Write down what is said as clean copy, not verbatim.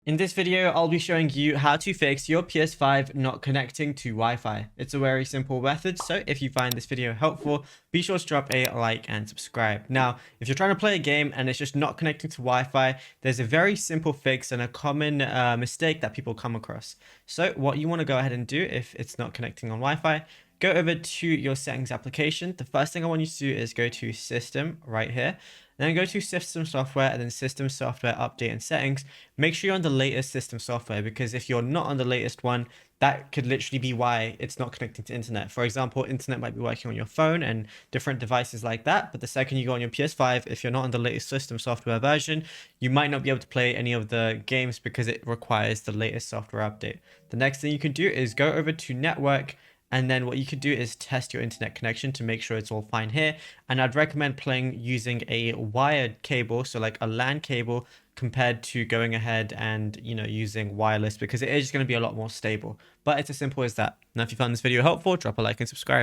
In this video, I'll be showing you how to fix your PS5 not connecting to Wi-Fi. It's a very simple method, so if you find this video helpful, be sure to drop a like and subscribe. Now, if you're trying to play a game and it's just not connecting to Wi-Fi, there's a very simple fix and a common mistake that people come across. So what you want to go ahead and do if it's not connecting on Wi-Fi, go over to your settings application. The first thing I want you to do is go to System right here. Then go to System Software and then System Software Update and Settings. Make sure you're on the latest system software, because if you're not on the latest one, that could literally be why it's not connecting to internet. For example, internet might be working on your phone and different devices like that, but the second you go on your PS5, if you're not on the latest system software version, you might not be able to play any of the games because it requires the latest software update. The next thing you can do is go over to Network, and then what you could do is test your internet connection to make sure it's all fine here. And I'd recommend playing using a wired cable, so like a LAN cable, compared to going ahead and, using wireless, because it is going to be a lot more stable. But it's as simple as that. Now, if you found this video helpful, drop a like and subscribe.